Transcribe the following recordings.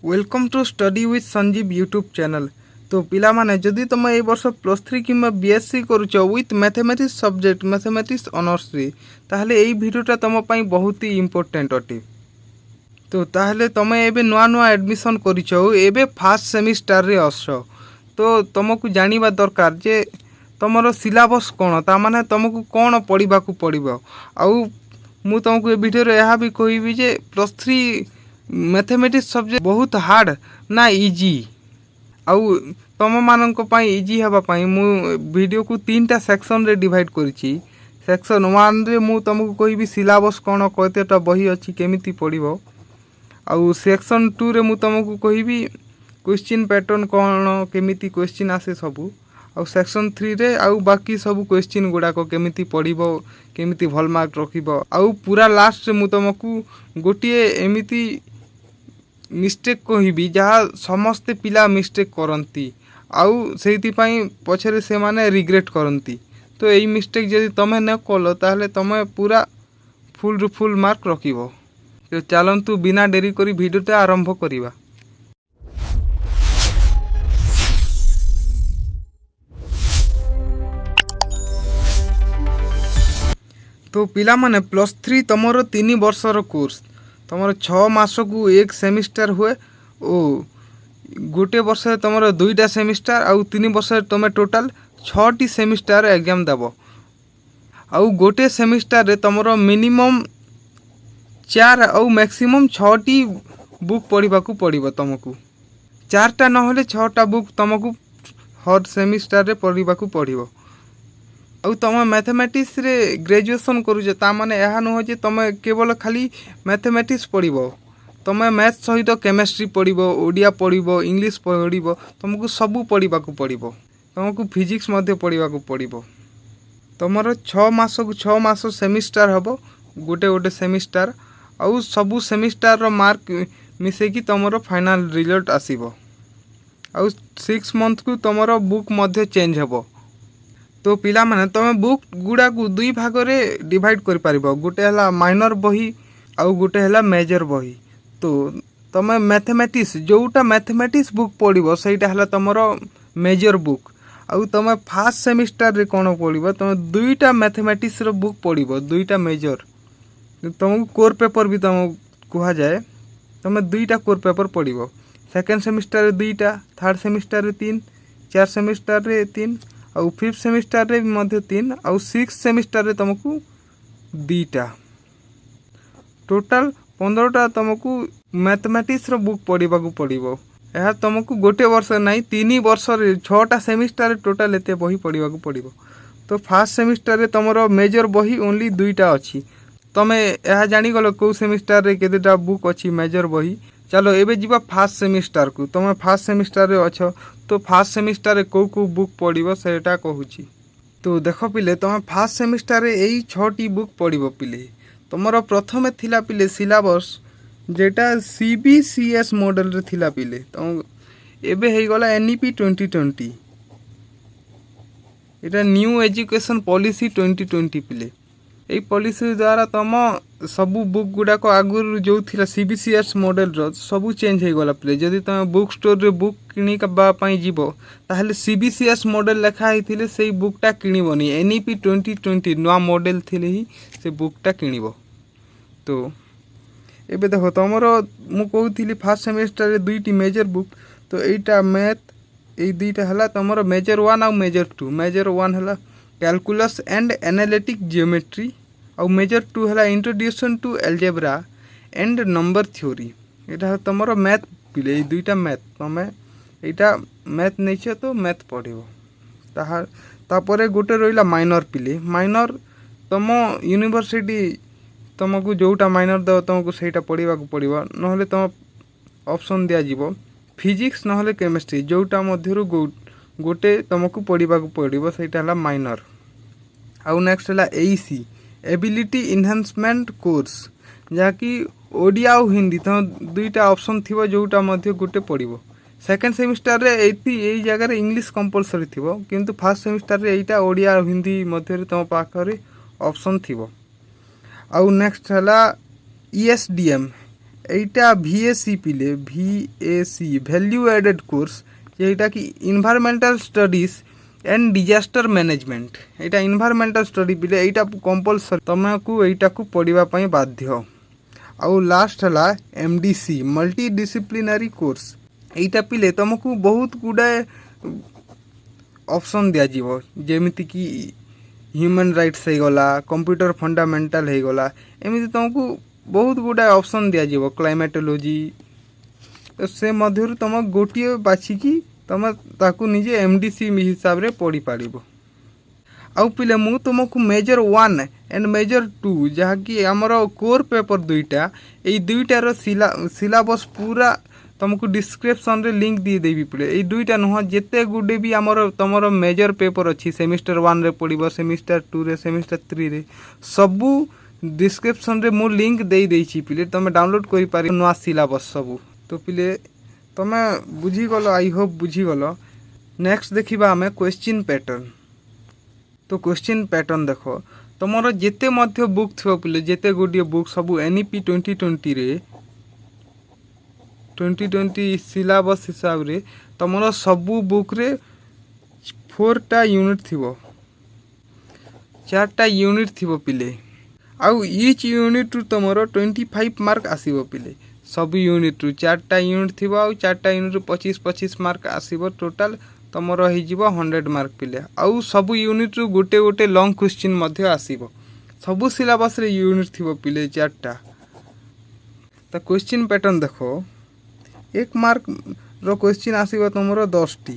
Welcome to study with Sanjeev YouTube channel. तो पिला माने जदि तुम ए वर्ष +3 कि बीएससी करुच with mathematics subject mathematics honours रे ताहले एई भिडियोटा तुम पई बहुत ही इम्पोर्टेंट अटे। तो ताहले तुम एबे नुआ नुआ एडमिशन करिछ एबे फर्स्ट सेमिस्टर रे असो तो तुमको जानिबा दरकार जे तुमरो सिलेबस कोन ता माने तुमको कोन पढिबा को पड़िबो। आउ मु तुमको ए वीडियो रे यहा भी कहबी जे +3 मैथमेटिक्स सब्जेक्ट बहुत हार्ड ना इजी। आउ तुम मानक इजी हवा पाई मु वीडियो को 3टा सेक्शन रे डिवाइड करिछि। सेक्शन 1 रे मु तुमको कहबी सिलेबस कोन कतेटा बही अछि केमिति पढिबो। आउ सेक्शन 2 रे मु तुमको कहबी क्वेश्चन पैटर्न कोन केमिति क्वेश्चन आसे सबु। आउ सेक्शन 3 रे आउ बाकी सब क्वेश्चन गुडा को केमिति पढिबो केमिति भल मार्क रखिबो। आउ पूरा लास्ट रे मु तुमको गोटिए एमिति मिस्टेक कहबी जहाँ समस्ते पिला मिस्टेक करती आउ से पछरे से माने रिग्रेट करती। तो यही मिस्टेक जदि तुम्हें न कल ताहले तुम्हें पूरा फुल रु फुल मार्क रखिबो। तो चलतु बिना डेरी करी भिडियोटा आरंभ करिबा। तो पिला माने +3 तमरो 3 वर्षर कोर्स तुम 6 मास को एक सेमिस्टर हुए ओ गोटे वर्ष तुम 2टा सेमिस्टर आउ 3 वर्ष तुम टोटाल 6टी सेमिस्टर एग्जाम देव। आउ गोटे सेमिस्टर रे तुम मिनिमम 4 आउ मैक्सिमम 6टी बुक पढ़ा को पड़ो। तुमको 4टा नहले 6टा बुक तुमको हर सेमिस्टर रे पढ़ा को पड़ो। आउ तुम मैथमेटिक्स रे ग्रेजुएशन करूछ ता माने एहा नुह जे तुम केवल खाली मैथमेटिक्स पढ़िबो। तुम मैथ सहित केमिस्ट्री पढ़िबो ओडिया पढ़िबो इंग्लिश पढ़िबो तुमको सबू पढ़ा को पड़ो। तुमको फिजिक्स मध्य पढ़ा को पड़ो। तुमर 6 मास को 6 मास सेमिस्टर हबो गोटे गोटे सेमिस्टर आउ सबू सेमिस्टर रो मार्क मिसे कि तुमर फाइनल रिजल्ट आसीबो। आउ 6 मंथ को तुमर बुक मध्य चेंज हबो। तो पिला माने तुम बुक गुडा को 2 भाग रे डिवाइड कर पारिबो। गोटे हला माइनर बही आउ गोटे हला मेजर बही। तो तुम मैथमेटिक्स जोटा मैथमेटिक्स बुक पढ़िबो सेटा हला तुमरो मेजर बुक। आउ तुम फर्स्ट सेमिस्टर रे कोन पढ़िबो तुम 2टा मैथमेटिक्स रो बुक पढ़िबो 2टा मेजर। तुमको कोर पेपर भी तुम कहा जाए तुम 2टा कोर पेपर पढ़िबो। सेकंड सेमिस्टर रे 2टा थर्ड सेमिस्टर रे 3 4 सेमिस्टर रे 3 आउ 5th सेमिस्टर रे मध्य 3 आउ 6th सेमिस्टर रे तुमको 2टा टोटल 15टा तुमको मैथमेटिक्स रो बुक पढ़ा को पड़ो। यह तुमको गोटे वर्ष नहीं 3 वर्ष रे 6टा सेमिस्टर रे टोटल एते बही पढ़ा को पड़ो। तो फर्स्ट सेमिस्टर रे तुमरो मेजर बही ओनली 2टा अच्छी। तुमे यह जानीगल कौ सेमिस्टर रे केतेटा बुक अच्छी मेजर बही। चलो एबे जीवा फर्स्ट सेमिस्टर को तुम फर्स्ट सेमिस्टर रे अच्छो तो फर्स्ट सेमिस्टर रे कौ कौ बुक पढ़िबो सेटा कहूची। तो देख पिले तुम फर्स्ट सेमिस्टर रे एई 6टी बुक पढ़िबो पिले। तुमरो प्रथमे थिला पिले सिलेबस जेटा सीबीसीएस मॉडल रे थिला पिले तुम एबे हेई गला एनईपी 2020 एटा न्यू एजुकेशन पॉलिसी 2020 पिले। এই पॉलिसी द्वारा तुम सबू बुक गुडा को आगुर जो थिला सीबीसीएस मॉडल रो सबू चेंज हो गला प्ले। जदि तुम बुक स्टोर रे बुक किनी का पई जीवो ताहले सीबीसीएस मॉडल लिखा हिथिले सेई बुकटा किनिबोनी एनईपी 2020 नवा मॉडल थिले ही से बुकटा किनिबो। तो एबे देखो तुमरो मु कहउथिली फर्स्ट सेमेस्टर रे 2टी मेजर बुक तो एटा मैथ ए 2टा हला तुमरो मेजर 1 और मेजर 2। मेजर 1 हला कैलकुलस एंड एनालिटिक जियोमेट्री और मेजर 2 है introduction to algebra and number theory. यहाँ तुम मैथ पिले 2टा मैथ तुम यहाँ मैथ नहीं तो मैथ पढ़ो। तापर गोटे रहा माइनर पिले माइनर तुम यूनिवर्सिटी तुमको जोटा माइनर देव तुमको सहीटा पढ़ा को पड़ो ना तुम ऑप्शन दिज्व फिजिक्स ना केमिस्ट्री जोटा मध्य गोटे तुमको पढ़ा को पड़ो सहीटा माइनर। आउ नेक्स्ट है एईसी एबिलिटी इनहांसमेंट कोर्स जहाँकि ओडिया और हिंदी तुम 2टा ऑप्शन थी जोटा मध्य गोटे पड़ो। सेकेंड सेमिस्टर रे यही जगह इंग्लिश कंपलसरी थी किंतु फर्स्ट सेमिस्टर रे एटा ओडिया और हिंदी मध्य तुम पाखरे ऑप्शन थी। आउ नेक्स्ट है ईएसडीएम এইটা ভিএসি পিলে ভিএসি ভ্যালু এডেড কোর্স যেটা কি ইনভারমেন্টাল স্টডিজ এন্ড ডিজাস্टर ম্যানেজমেন্ট এইটা ইনভারমেন্টাল স্টডি পিলে এইটা কম্পଲସରି ତମକୁ এইଟାକୁ ପଢ଼ିବା ପାଇଁ ବାଧ୍ୟ। ଆଉ ଲାଷ୍ଟ ହେଲା MDC ମଲ୍ଟି ଡିସିପ୍ଲିନାରୀ କୋର୍ସ এইଟା ପିଲେ ତମକୁ ବହୁତ ଗୁଡ଼ାଏ ଅପସନ୍ ଦିଆଯିବ ଯେମିତିକି ହ୍ୟୁମାନ୍ ରାଇଟ୍ସ ହେଇଗଲା କମ୍ପ୍ୟୁଟର ଫଣ୍ଡାମେଣ୍ଟାଲ ହେଇଗଲା ଏମିତି ତମକୁ ବହୁତ ଗୁଡ଼ାଏ ଅପସନ୍ ଦିଆଯିବ କ୍ଲାଇମେଟୋଲୋଜି ସେ ମଧ୍ୟରୁ ତମ ଗୋଟିଏ ବାଛିକି ତମେ ତାକୁ ନିଜେ MDC ହିସାବରେ ପଢ଼ିପାରିବ। ଆଉ ପିଲେ ମୁଁ ତୁମକୁ ମେଜର 1 ଆଣ୍ଡ ମେଜର 2 ଯାହାକି ଆମର କୋର୍ ପେପର ଦୁଇଟା ଏଇ ଦୁଇଟାର ସିଲାବସ୍ ପୁରା ତୁମକୁ ଡିସ୍କ୍ରିପ୍ସନରେ ଲିଙ୍କ୍ ଦେଇଦେବି ପିଲେ। ଏଇ ଦୁଇଟା ନୁହଁ ଯେତେ ଗୁଡ଼େ ବି ଆମର ତୁମର ମେଜର ପେପର ଅଛି ସେମିଷ୍ଟର 1ରେ ପଡ଼ିବ ସେମିଷ୍ଟର 2ରେ ସେମିଷ୍ଟର 3ରେ ସବୁ ଡିସ୍କ୍ରିପ୍ସନରେ ମୁଁ ଲିଙ୍କ୍ ଦେଇଦେଇଛି ପିଲେ ତୁମେ ଡାଉନଲୋଡ଼ କରିପାରିବ ନୂଆ ସିଲାବସ୍ ସବୁ। ତ ପିଲେ ତୁମେ ବୁଝିଗଲ ଆଇ ହୋପ୍ ବୁଝିଗଲ। ନେକ୍ସଟ ଦେଖିବା ଆମେ କ୍ୱେଶ୍ଚିନ୍ ପ୍ୟାଟର୍ନ। ତ କ୍ୱେଶ୍ଚିନ୍ ପ୍ୟାଟର୍ନ ଦେଖ ତୁମର ଯେତେ ମଧ୍ୟ ବୁକ୍ ଥିବ ପିଲେ ଯେତେ ଗୁଡ଼ିଏ ବୁକ୍ ସବୁ NEP 2020ରେ 2020 ସିଲାବସ୍ ହିସାବରେ ତୁମର ସବୁ ବୁକ୍ରେ 4ଟା ୟୁନିଟ୍ ଥିବ 4ଟା ୟୁନିଟ୍ ଥିବ ପିଲେ। ଆଉ ଇଚ୍ ୟୁନିଟ୍ରୁ ତୁମର 25 ମାର୍କ ଆସିବ ପିଲେ। ସବୁ ୟୁନିଟ୍ରୁ 4ଟା ୟୁନିଟ୍ ଥିବ ଆଉ 4ଟା ୟୁନିଟ୍ରୁ 25 ମାର୍କ ଆସିବ ଟୋଟାଲ୍ ତୁମର ହେଇଯିବ 100 ମାର୍କ ପିଲେ। ଆଉ ସବୁ ୟୁନିଟ୍ରୁ ଗୋଟେ ଗୋଟେ ଲଙ୍ଗ୍ କ୍ୱେଶ୍ଚିନ୍ ମଧ୍ୟ ଆସିବ। ସବୁ ସିଲାବସ୍ରେ ୟୁନିଟ୍ ଥିବ ପିଲେ 4ଟା। ତ କ୍ୱେଶ୍ଚିନ୍ ପ୍ୟାଟର୍ନ ଦେଖ 1 ମାର୍କର କ୍ୱେଶ୍ଚିନ୍ ଆସିବ ତୁମର 10ଟି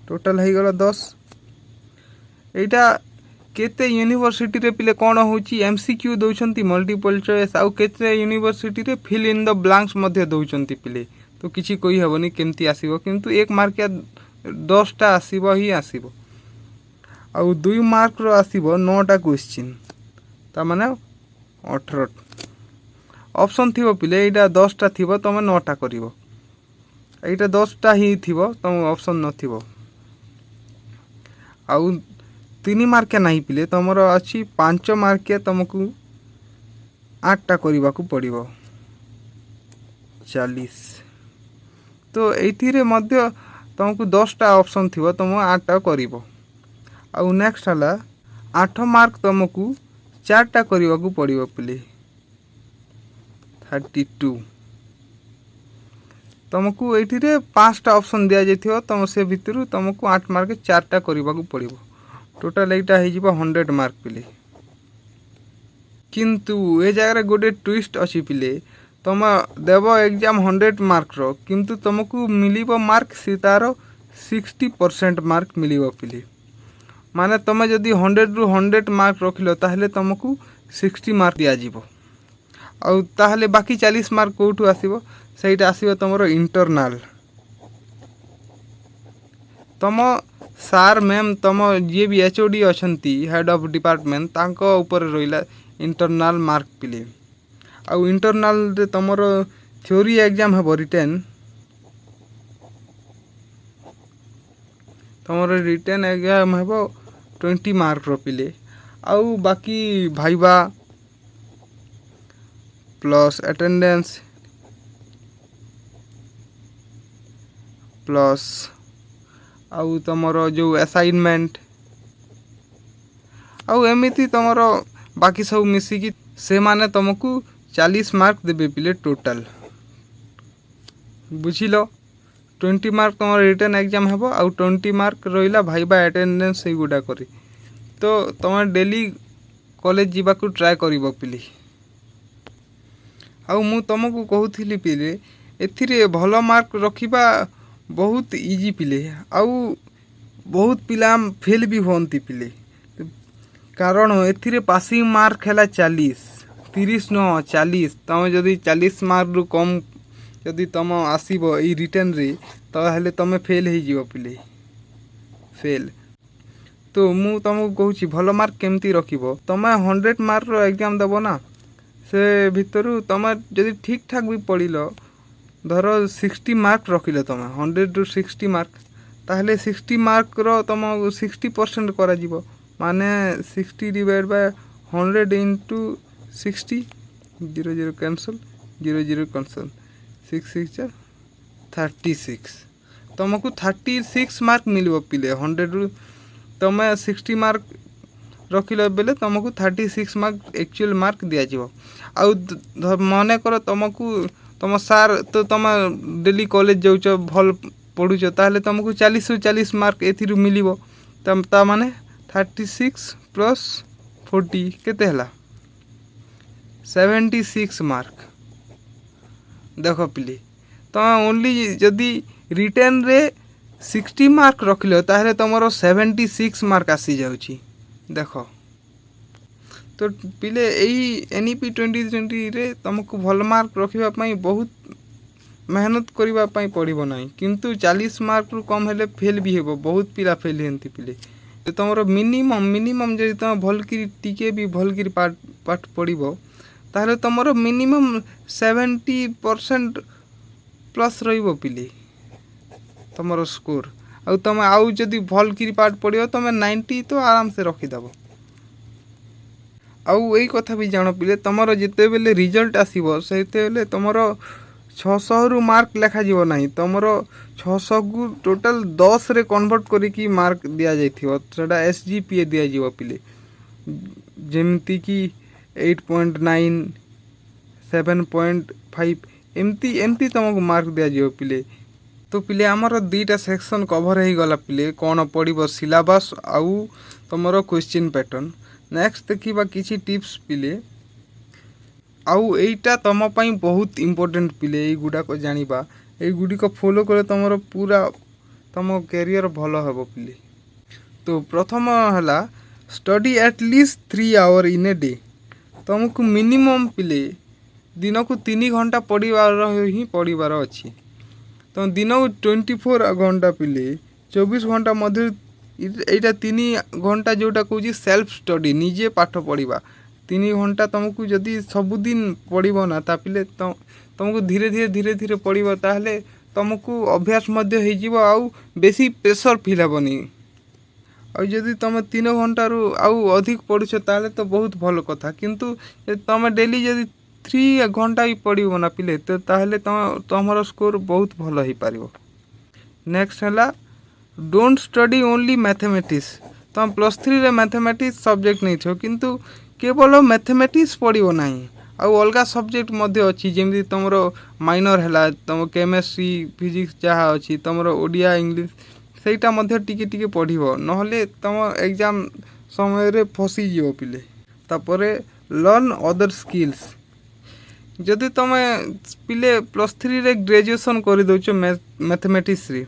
ଟୋଟାଲ୍ ହେଇଗଲା 10। ଏଇଟା କେତେ ୟୁନିଭର୍ସିଟିରେ ପିଲେ କ'ଣ ହେଉଛି MCQ ଦେଉଛନ୍ତି ମଲ୍ଟିପଲ୍ ଚଏସ୍ ଆଉ କେତେ ୟୁନିଭର୍ସିଟିରେ ଫିଲ୍ ଇନ୍ ଦ ବ୍ଲାଙ୍କ୍ସ ମଧ୍ୟ ଦେଉଛନ୍ତି ପିଲେ। ତ କିଛି କହିହେବନି କେମିତି ଆସିବ କିନ୍ତୁ 1 ମାର୍କିଆ 10ଟା ଆସିବ ହିଁ ଆସିବ। ଆଉ 2 ମାର୍କର ଆସିବ 9ଟା କ୍ୱେଶ୍ଚିନ୍ ତାମାନେ 18 ଅପସନ୍ ଥିବ ପିଲେ। ଏଇଟା 10ଟା ଥିବ ତୁମେ 9ଟା କରିବ ଏଇଟା 10ଟା ହିଁ ଥିବ ତୁମ ଅପସନ୍ ନଥିବ। ଆଉ 3 ମାର୍କିଆ ନାହିଁ ପିଲେ ତୁମର ଅଛି 5 ମାର୍କିଆ ତୁମକୁ 8ଟା କରିବାକୁ ପଡ଼ିବ 40। ତ ଏଇଥିରେ ମଧ୍ୟ ତୁମକୁ 10ଟା ଅପସନ୍ ଥିବ ତୁମ 8ଟା କରିବ। ଆଉ ନେକ୍ସଟ ହେଲା 8 ମାର୍କ ତୁମକୁ 4ଟା କରିବାକୁ ପଡ଼ିବ ପିଲେ 32। ତୁମକୁ ଏଇଥିରେ 5ଟା ଅପସନ୍ ଦିଆଯାଇଥିବ ତୁମ ସେ ଭିତରୁ ତୁମକୁ 8 ମାର୍କ 4ଟା କରିବାକୁ ପଡ଼ିବ ଟୋଟାଲ୍ ଏଇଟା ହେଇଯିବ 100 ମାର୍କ ପିଲେ। କିନ୍ତୁ ଏ ଜାଗାରେ ଗୋଟେ ଟ୍ୱିଷ୍ଟ ଅଛି ପିଲେ ତୁମେ ଦେବ ଏକ୍ଜାମ୍ 100 ମାର୍କର କିନ୍ତୁ ତୁମକୁ ମିଳିବ ମାର୍କ ସେ ତା'ର 60% ମାର୍କ ମିଳିବ ପିଲେ। ମାନେ ତୁମେ ଯଦି 100ରୁ 100 ମାର୍କ ରଖିଲ ତାହେଲେ ତୁମକୁ 60 ମାର୍କ ଦିଆଯିବ। ଆଉ ତାହେଲେ ବାକି 40 ମାର୍କ କେଉଁଠୁ ଆସିବ ସେଇଟା ଆସିବ ତୁମର ଇଣ୍ଟରନାଲ୍। ତୁମ ସାର୍ ମ୍ୟାମ୍ ତୁମ ଯିଏ ବି HOD ଅଛନ୍ତି ହେଡ଼୍ ଅଫ୍ ଡିପାର୍ଟମେଣ୍ଟ ତାଙ୍କ ଉପରେ ରହିଲା ଇଣ୍ଟରନାଲ୍ ମାର୍କ ପିଲେ। ଆଉ ଇଣ୍ଟରନାଲ୍ରେ ତୁମର ଥିଓରି ଏକ୍ଜାମ୍ ହେବ ରିଟେନ୍ ତୁମର ରିଟେନ୍ ଏକ୍ଜାମ୍ ହେବ 20 ମାର୍କର ପିଲେ। ଆଉ ବାକି ଭାଇବା ପ୍ଲସ୍ ଆଟେଣ୍ଡାନ୍ସ ପ୍ଲସ୍ ଆଉ ତୁମର ଯେଉଁ ଆସାଇନମେଣ୍ଟ ଆଉ ଏମିତି ତୁମର ବାକି ସବୁ ମିଶିକି ସେମାନେ ତୁମକୁ 40 ମାର୍କ ଦେବେ ପିଲେ ଟୋଟାଲ୍। ବୁଝିଲ 20 ମାର୍କ ତୁମର ରିଟେନ୍ ଏକ୍ଜାମ୍ ହେବ ଆଉ 20 ମାର୍କ ରହିଲା ଭାଇବା ଆଟେଣ୍ଡାନ୍ସ ସେଇଗୁଡ଼ା କରି। ତ ତୁମେ ଡେଲି କଲେଜ ଯିବାକୁ ଟ୍ରାଏ କରିବ ପିଲେ। ଆଉ ମୁଁ ତୁମକୁ କହୁଥିଲି ପିଲେ ଏଥିରେ ଭଲ ମାର୍କ ରଖିବା ବହୁତ ଇଜି ପିଲେ। ଆଉ ବହୁତ ପିଲା ଫେଲ୍ ବି ହୁଅନ୍ତି ପିଲେ କାରଣ ଏଥିରେ ପାସିଂ ମାର୍କ ହେଲା 40 30 ନୁହଁ 40। ତୁମେ ଯଦି 40 ମାର୍କରୁ କମ୍ ଯଦି ତୁମ ଆସିବ ଏଇ ରିଟେନ୍ରେ ତାହେଲେ ତୁମେ ଫେଲ୍ ହେଇଯିବ ପିଲେ ଫେଲ୍। ତ ମୁଁ ତୁମକୁ କହୁଛି ଭଲ ମାର୍କ କେମିତି ରଖିବ ତୁମେ 100 ମାର୍କର ଏକ୍ଜାମ୍ ଦେବ ନା ସେ ଭିତରୁ ତୁମେ ଯଦି ଠିକ୍ ଠାକ୍ ବି ପଢ଼ିଲ ଧର 60 ମାର୍କ ରଖିଲ ତୁମେ 100ରୁ 60 ମାର୍କ ତାହେଲେ 60 ମାର୍କର ତୁମକୁ 60% କରାଯିବ ମାନେ 60 / 100 × 60 0 0 କ୍ୟାନସଲ୍ 0 कन्सन 6 36 तुमको 36 मार्क मिल पिले 100 रु तुम 60 मार्क रखिल बेले तुमको 36 मार्क एक्चुअल मार्क दिज्व आउ मन कर तुमको तुम सार तो तुम डेली कॉलेज जाऊच भल पढ़ुच ताहले तुमको 40 रु 40 मार्क एथिरु मिलिबो ता माने 36 प्लस 40 केते हला 76 मार्क देख पिले तुम ओनली जदि रिटर्न रे 60 मार्क रखिल ताहले तुमरो 76 मार्क आसी जाउची देख तो पिले यही एनईपी 2020 रे तुमको भल मार्क रखापी बहुत मेहनत करने पड़ो ना किंतु 40 मार्क रु कम हेले फेल भी हेबो बहुत पिला फेल हेंती पिले तो तुम मिनिमम जब तुम भलकि टिके भी भलकि पाठ पढ़ो ताहले तुम मिनिमम 70% प्लस रहिबो पिले तुम स्कोर आउ तुम आउ जदि भलकि पाठ पढ़ो तुम 90 तो आराम से रखीदेव आउ यही कथा भी जान पिले तुमर जिते बेले रिजल्ट आसो से तुमर 600 रु मार्क लेखा जीव ना तुमर 600 को टोटल 10 रे कन्वर्ट करी मार्क दि जाटा SGPA दिज्व पिले जमती कि 8.9 7.5 एमती तुमको मार्क दिज्व पिले तो पिले आमर 2टा सेक्शन कभर हो गला पिले कौन पड़ो सिलेबस आउ तुमर क्वेश्चन पैटर्न नेक्स्ट देखा किसी टिप्स पिले आउ एटा तुम बहुत इम्पोर्टेंट पिले गुड़ाक जाना युड़िक फॉलो करे तुम पूरा तुम कैरियर भल हम पिले तो प्रथम है study at least 3 hour in a day तुमको मिनिमम पिले दिन को 3 घंटा पढ़ार ही पढ़ार अच्छी तो दिन को 24 घंटा पिले 24 घंटा मध्य यहाँ 3 घंटा जोटा कौच सेल्फ स्टडी निजे पाठ पढ़ा 3 घंटा तुमको जदि सबुदिन पढ़ो ना ता पिले तुमको धीरे धीरे पढ़ो ताहले तुमको अभ्यास आउ बेसी प्रेशर फिल हेनी आउ जदि तुम 3 घंटा रु आउ अधिक पढ़ुछ ताहले तो बहुत भल कथा किंतु तुम डेली जदि 3 घंटा ही पढ़ो ना पिले तो ताहले तुम स्कोर बहुत भल हो पार नेक्स्ट है डोंट स्टडी ओनली मैथमेटिक्स तुम +3 रे मैथमेटिक्स सब्जेक्ट नहीं छो किंतु केवल मैथमेटिक्स पढ़ो ना आउ अलग सब्जेक्ट अच्छी जमी तुम माइनर है तुम केमिस्ट्री फिजिक्स जहाँ अच्छी तुम ओडिया इंग्लिश सेटा टिके पढ़ो नहले तुम एग्जाम समय रे फसीज पिले तापर लर्न अदर स्किल्स जदि तुम पिले +3 रे ग्रेजुएशन कर दौच मैथमेटिक्स रे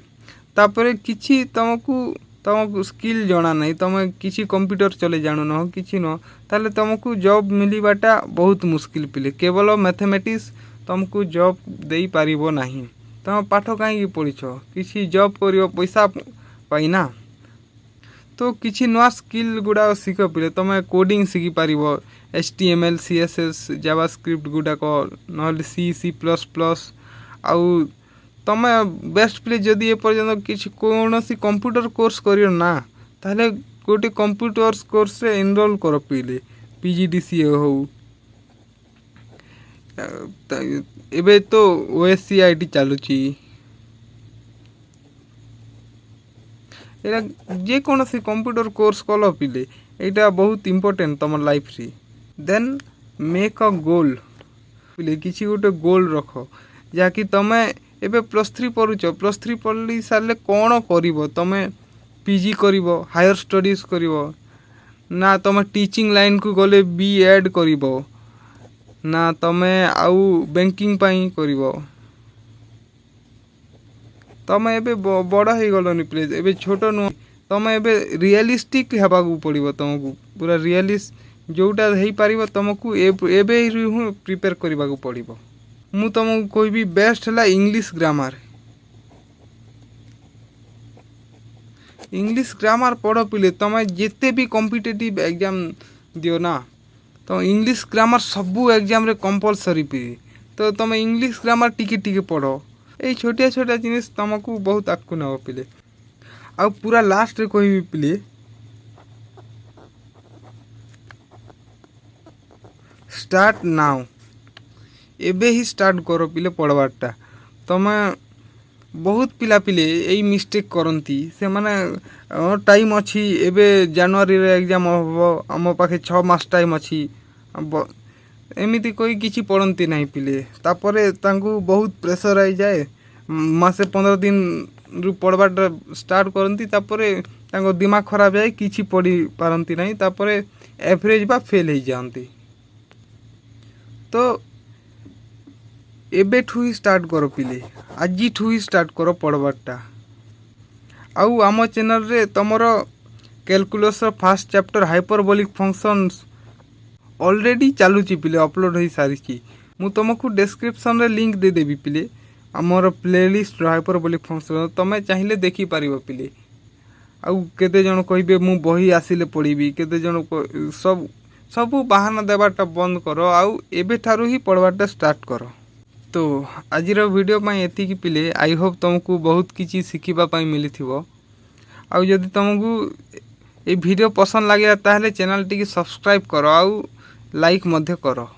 तापर किछि तुमको स्किल जना नहीं तुम किसी कंप्यूटर चले जानू न कि न ताले तुमको जॉब मिलवाटा बहुत मुश्किल पिले केवल मैथमेटिक्स तुमको जॉब दे पारिबो नहीं तुम पाठ कहीं पढ़ीछ किसी जॉब कर पैसा पाइना तो किसी नुआ स्किल गुड़ा शिख पिले तुम कोडिंग शिखि पार HTML CSS जावास्क्रिप्ट गुड़ाक ना C++ आउ तुम बेस्ट पिले जदि एपर्यंत किसी कौन कंप्यूटर कोर्स कर ना ताहले गोटे कंप्यूटर कोर्स रे एनरोल कर पिले PGDCA हो एबे तो OSCIT चलुची जे कौन कंप्यूटर कोर्स कल पिले यहाँ बहुत इम्पोर्टेंट तुम लाइफ रे देन मेक अ गोल पिले किसी गोटे गोल रख जहाँकि तुम एबे +3 पढ़ुच +3 पढ़ी सारे कौन कर तुम PG कर हायर स्टडीज कर ना तुम टीचिंग लाइन को गले B.Ed कर ना तुम आउ बैंकिंग पाई कर तुम एबे बड़ हो गलनी प्लीज एबे छोट नुह तुम एबे रियलिस्टिक हेबाकू पड़ो तुमको पूरा रियलिस्ट जोटा हो पार तुमको एबे ही प्रिपेयर करने को पड़ो मु तुमको कहबी बेस्ट है इंग्लिश ग्रामर पढ़ पिले तुम जिते भी कॉम्पिटिटिव एग्जाम दियो ना तो इंग्लिश ग्रामर सबू एग्जाम रे कंपलसरी पी तो तुम इंग्लिश ग्रामर टिके पढ़ ये छोटिया छोटिया जिनिस तुमको बहुत आगू नब पिले आ पूरा लास्ट रे कहबी पिले स्टार्ट नाउ एबे ही स्टार्ट करो पिले पढ़वाटा। तमे बहुत पिला पिले यही मिस्टेक करती से माने टाइम अच्छी एबे जनवरी रे एग्जाम हम आम पाखे 6 मास टाइम अच्छी एमती कोई किसी पढ़ती नहीं पिले तापरे तांकू बहुत प्रेशर आई जाए मासे 15 दिन रु पढ़वाटा स्टार्ट करती तापरे तांको दिमाग खराब जाए किसी पढ़ी पारती नहीं तापरे एवरेज बा फेल हो जाती। तो एबेठू ही स्टार्ट करो पिले आज ही स्टार्ट करो पढ़वाटा। आउ आम चैनल रे तमरो calculus first chapter hyperbolic functions already चलुची पिले अपलोड हो सारी मु तुमको डिस्क्रिप्शन रे लिंक दे देबी पिले आमर प्लेलिस्ट हाइपरबोलिक फंक्शन तमे चाहिए देखी पारिबो पिले। आउ केते जन कहिबे मु बही आसिले पढ़ी केते जन सब सबू बहाना देवाटा बंद करो आउ एबे ठारू ही पढ़वाटा स्टार्ट करो। तो आजिर वीडियो में एतिकी पिले आई होप तुमको बहुत किसी शिखा मिली थो। आउ जदि तुमको ये वीडियो पसंद लगे ताहले चैनल टी सब्सक्राइब करो आउ लाइक मध्य करो।